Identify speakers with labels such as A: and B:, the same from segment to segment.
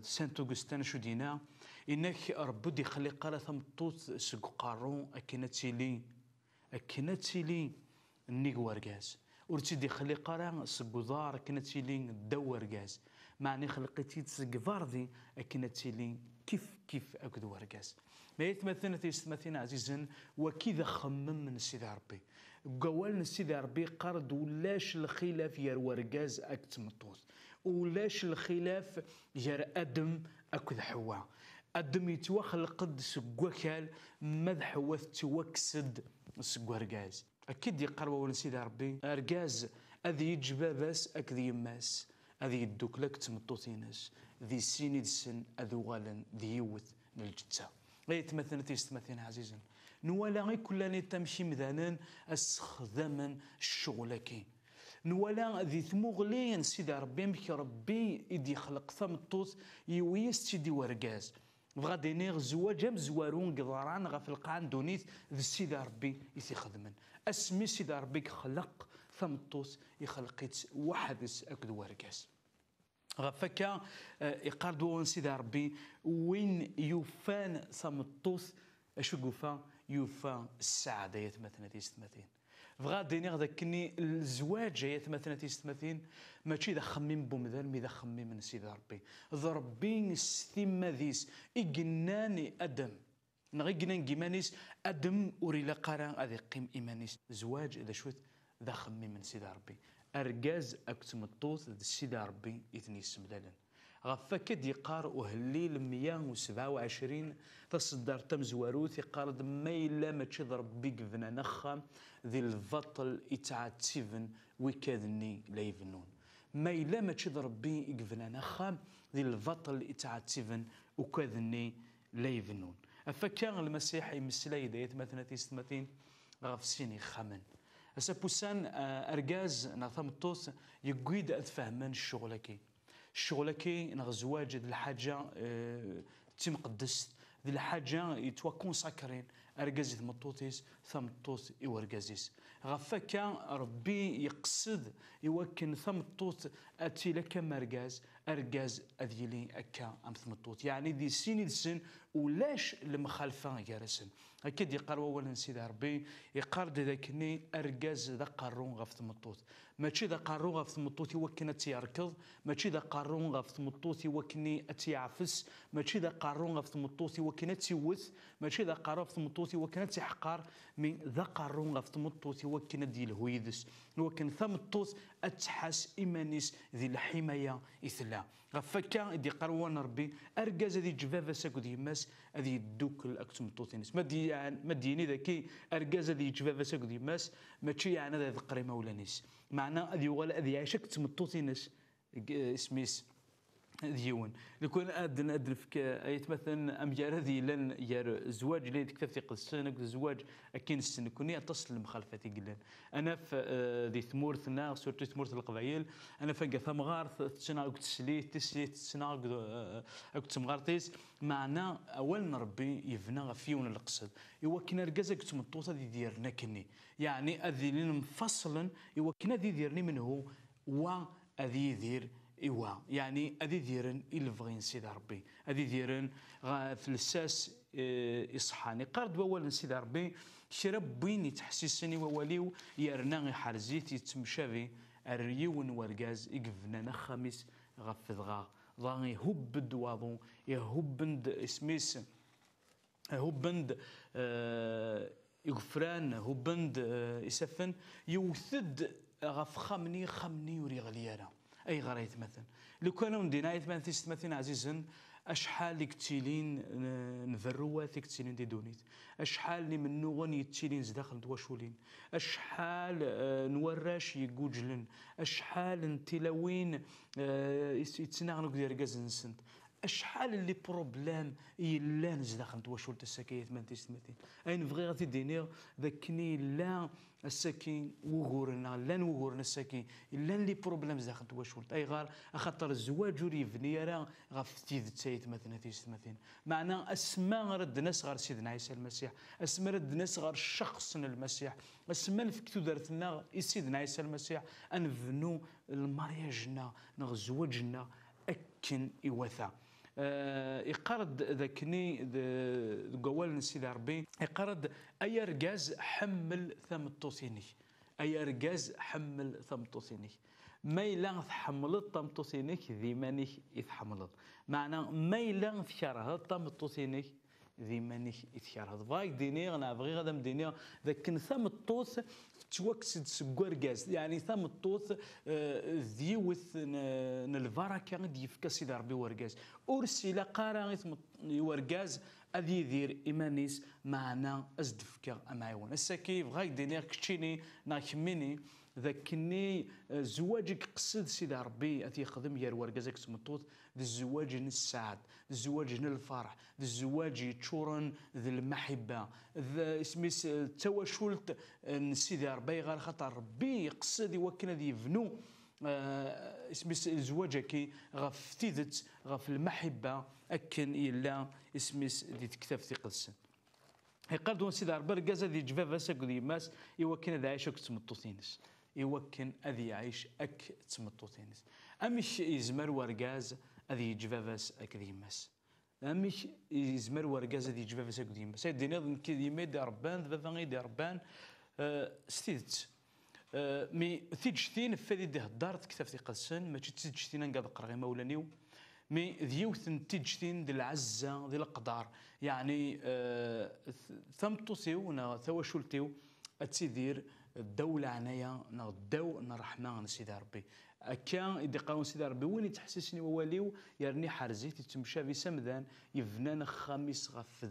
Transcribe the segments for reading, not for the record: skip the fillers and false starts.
A: سانت اوغستان شو دينا انك ربي دي يخلي قال ثمطوط سق قارون اكنا تيلي نيك ورقاز ورتي دي يخلي قرا سق دار اكنا تيلي دو ورقاز معني خلقتي تسق فاردي اكنا تيلي كيف اكد ورقاز ما يتمثلنا تيستمثلنا عزيزا وكذا خمم من سيدي ربي قوالنا سيدي ربي قرد ولاش الخلاف يا ورقاز اكت مطوط ولاش الخلاف يا ادم اكد حواء ادم يتوخلق قد سقوكال مذ حواء توكسد سقو رقاز اكيد يقربوا من سيدي ربي رقاز اذي يجبابس اكذي يماس اذي يدوك لك تمطوطينس ذي سيني السن اذو غالا ذي يوث للجتة يتمثلنا تيستمثلنا عزيزا نوالا غي كلاني تمشي مذانا استخداما الشغلكي نوالا ذي ثموغلين سيدي ربي مك ربي يدي خلق ثمطوط يويس سيدي ورقاز غادي نيغ زواج مزوارون قضران غا في القاعن دونيت ذي سيدي ربي يتخدمن اسمي سيدي ربي خلق ثمطوط يخلقيت وحدس اكد ورقاز غفكا يقاردو سيدي ربي وين يوفان ثمطوث اشو قوفا يوفا السعاده يتمثلنا تيستمثين فغادي نغدا كني الزواج يتمثلنا تيستمثين ماشي ذا خميم بومذال مي ذا خميم من سيدي ربي ذربين الثيم ذيس اجناني ادم نغي جنان جيمانيس ادم اوريلا قرا اذي قيم ايمانيس زواج اذا شوت ذا خميم من سيدي ربي أرجاز أكتم الطوث ذي السيدة ربي إثني سملالا غفاك يقار وهليل 127 تصدر تمزواروث يقارد ميلا ما تشذ ربي قفنا نخا ذي البطل إتعاتيفن ويكاذني لا يفنون ميلا ما تشذ ربي قفنا نخا ذي البطل إتعاتيفن وكاذني لا يفنون أفكان المسيح يمسلاي دايت مثلا تيستمتين غفسيني خمن أسابوسان أرجاز نثمطوس يقيد أتفهمن الشغلكي نغزواج ذي الحاجة تمقدس ذي الحاجة يتوكون سكرين أرجاز ثمطوتيس ثمطوس يورجازيس غفكا ربي يقصد يوكن ثمطوت أتي لك مرجاز أرجاز أذيلي أكا أم ثمطوت يعني ذي سين السن ولاش المخالفة جارسن أكيد يقروا أولا سيدي ربي يقرد ذاكني أرجاز ذا قارون غف ثمطوت ماشي ذا قارون غف ثمطوت يوكن أتي يركض ماشي ذا قارون غف ثمطوت يوكني أتي يعفس ماشي ذا قارون غف ثمطوت يوكن أتي يوث ماشي ذا قارون غف ثمطوت يوكن أتي حقار من ذا قارون غف ثمطوت يوكن دي الهويدس يوكن ثمطوت أتحس إيمانيس ذي الحماية إثلا غفكا دي قروان ربي أرجاز ذي جفافة ساكو دي ماس ذي الدوك الأكتم طوتينس ما ديني ذاكي أرجاز ذي جفافة ساكو دي ماس ما تشي يعني ذا ذقري مولانيس معناه ذي ولا ذي عشك تمطوتينس اسميس ديون لكون أدن فك أيت مثلا أمجار هذه لن يار زواج اللي تكتفي قصة زواج أكين السن كوني أتصل المخالفات يقولن أنا في ذي ثمورثنا صرت ثمورث القبائل أنا فنجا ثمغار تسنا قلت سليت تسنا قلت مغارتيس معنا أول نربي يفنا فيون القصد يوكنا رجزك تمطوطة ذي ديرنا كني يعني أذي منفصلا يوكنا ذي ديرني منه وأذي دير إيوا يعني أذي ديرن إلفغين سيدي ربي أذي ديرن في الساس إصحاني قارد ووال سيدي ربي شرب بين يتحسسني وواليو يرنا حرزيت يتمشافي الريون ورقاز يقفنا نخميس غفضغا ضاغي هبد واضو يهبند اسميس هبند يغفران هبند يسفن يوثد غف خمني يوري غليانا أي غرايت مثلا لو كانوا ندينا يتمثل تستمثلين عزيزا أشحال كتيلين نفروا كتيلين دي دونيت أشحال من نغن يتيلين زداخل دواشولين أشحال نوراش يجوجلن أشحال نتلاوين يتناغنو ديال كازن سنت أشحال اللي بروبلام إلا نزداخل دواشول السكايات ما تستمثلين أي نبغي غادي دينير ذاكني لا السكين وغورنا لان وغورنا السكين الا اللي بروبليم داخل تواشولت اي غار خاطر الزواج يبني راه غف تيدت مثلا تيستمثين معنا اسماء رد ناس غير سيدنا عيسى المسيح اسماء رد ناس غير شخص المسيح اسماء في كتو دارتنا سيدنا عيسى المسيح انفنو المارياجنا نغ زواجنا أكن إوثا. يقرد ذاكني قوال سيدي ربي يقرد أي رجاز حمل ثمطوسيني، أي رجاز حمل ثمطوسيني، ما إلا تحملت طمطوسينيك ذي مانيك يتحملت، معنى ما إلا تكرهت طمطوسينيك ذي مانيك يتكرهت. فايك ديني أنا أبغي غدا مديني ذاك ثمطوس توكسد سكورجاز، يعني ثمطوس ذيوث البركة ديفكا سيدي ربي ورجاز أرسل قارا ورجاز أذي يدير إيمانيس معنا أزدفكا أمايون السكيف غاي دينير كتشيني ناكميني ذاكني زواجك قصد سيدي ربي أتي يخدم يا ورجازك سمطوط ذي الزواج السعد، ذي الزواج الفرح، ذي الزواج يتشورن ذي المحبة، ذا اسميس تواشلت سيدي ربي غير خاطر ربي يقصد يوكل ذي يفنو اسميس زواجك غف تيدت غف المحبة أكن إلا اسميس دي تكتاف في قدسن. يقدون سيدي ربي رجاز ذي جفافا ساكو ذي ماس يوكل ذي عيش تمطوطينس، يوكن أذي يعيش أك تمطوطينس. أمش يزمر ورجاز أذي جفافاس أك ذي ماس، أمش يزمر ورجاز أذي جفافاس أك ذي ماس. سيدي ناض كذي ميد ربان ذبابا غيدي ربان ستيدت مي تيجتين فادي ده الدار تكتفتي قدسن ماشي تيجتين نقاد قرغي مولانيو مي ذيوث تيجتين ديال العزة ديال القدار، يعني ثمطوسيو نا ثواشلتيو أتسيدير الدولة عنايا نا الدو نرحمة سيدي ربي كان يدي قاون سيدي ربي وين يتحسسني وواليو يرني حرزيت يتمشى في سمذان يفنان خميس غف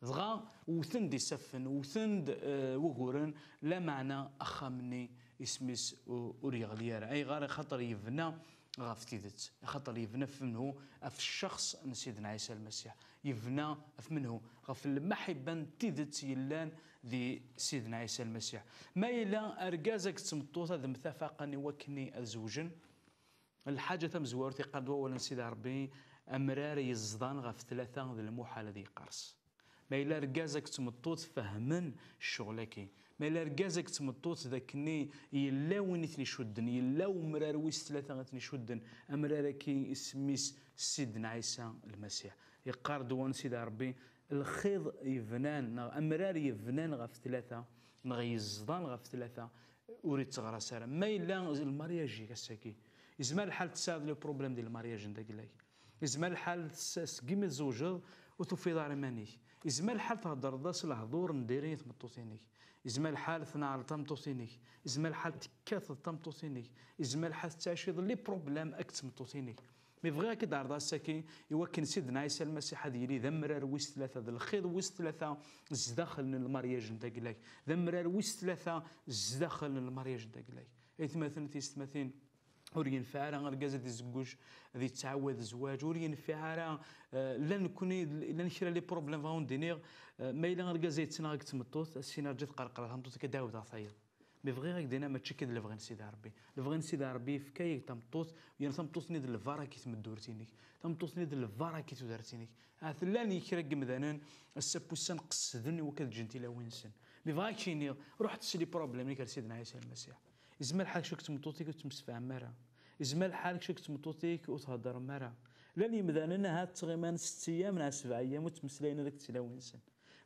A: ضغا وثند يسفن وثند وغورن لا معنى أخامني اسميس أوريغليار أي غير خاطر يفنى غاف تيدت خاطر يفنى فمنه في الشخص سيدنا عيسى المسيح يفنى فمنه غاف المحبة تيدت يلان ذي سيدنا عيسى المسيح. ما إلا أرجازك تمطوطة ذي متفقني وكني الزوجن الحاجة تم زوارتي قد ولا سيدي ربي أمرار يزدان غاف ثلاثة ذي المحال ذي قرص. ما إلا رجازك تمطوط فهمن الشغلكي، ما إلا رجازك تمطوط ذاكني يلا وين تنشدن يلا ومرار ويس ثلاثة غتنشدن أمراركي اسميس سيدنا عيسى المسيح. يقار دوان سيدي ربي الخيض يفنان أمرار يفنان غف ثلاثة نغيزضان غف ثلاثة أريد تغرى سارة. ما إلا المارياج كساكي إزمان الحال تساعد لو بروبليم ديال المارياج نداك إزمان الحال تسكيمي تزوجض وتوفي دار مانيك، إزمان الحال تهضر داس الهضور نديرين تمطوطينيك، إزمان الحال تنعر تمطوطينيك، إزمان الحال تكاث تمطوطينيك، إزمان الحال تعيشيض لي بروبليم أك تمطوطينيك. مي فغي كي دار الساكي يوكن سيدنا عيسى المسيح هذا يلي ذمرار ويس ثلاثة ذا الخيض ويس ثلاثة زداخل المارياج نتاك لاك ذمرار ويس ثلاثة زداخل المارياج نتاك لاك إثماثن تيستماثين ور ينفع راه ركاز دي الزكوج ذي تعاود الزواج ور ينفع راه لا نكوني لا نشري لي بروبليم فاون دينيغ ما الا ركاز يتسناك تمطوط السينار جات قرقره تمطوط كداود عصايا مي فغي غيك دينا ماشي كي اللي بغي نسيدي ربي اللي بغي نسيدي ربي في كاي تمطوط يعني تمطوطني د الفارا كي تمدورتينيك تمطوطني د الفارا كي تدارتينيك ثلاني كرق مذانن السبوسان قصدني وكتجنتي لا وينسن مي فغي كيني روح تسلي بروبليم اللي كان سيدنا عيسى المسيح إزمال حالك شك تمطوطيك وتمسفع مرة إزمال حالك شك تمطوطيك وتهضر مرة لاني مذاننا هاد تغيمان 6 أيام مع 7 أيام وتمسلاينا داك تلاوينسن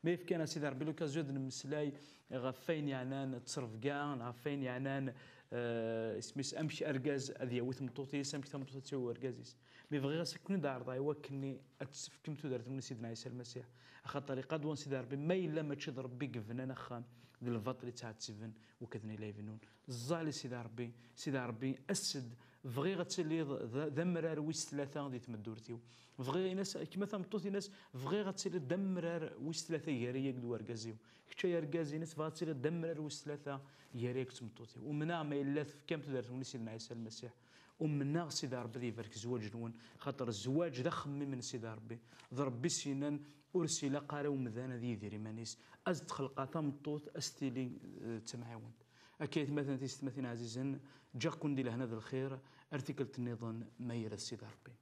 A: ما يفكان سيدي ربي لوكازيون نمسلاي غفين يعنان تصرف كاع غفين يعنان اسميس امشي اركاز اذيا وتمطوطي سامك تمطوطي هو اركازيس مي فغي سكني دار ضاي وكني اتسفكمتو دارت من سيدنا عيسى المسيح خاطر قد سيدي ربي ما الا ما تشد ربي قفنا خام ديال الفطري تاع تسفن وكذني لا يفنون الزعل سيدي ربي اسد فغي غتسلي ذمرار ويس ثلاثه غادي تمدورتيو فغي ناس كيما تمطوطي ناس فغي غتسلي دمرار ويس ثلاثه ياريك دو اركازيو كتا يا ركازي ناس فغتسلي دمرار ويس ثلاثه ياريك تمطوطي ومنع ما الا كام تدارت من سيدنا عيسى المسيح ومنا سيدي ربي يبارك زواج نون خاطر الزواج دا خمي من سيدي ربي ضربي سينان ارسل قارا ومذان ذي يدير مانيس ازد خلقا تمطوط استيلي تمعاون اكيد مثلا تيستمثين عزيزا جا كون دي لهنا ذا الخير ارتكلت النظام ما يرى سيدي ربي.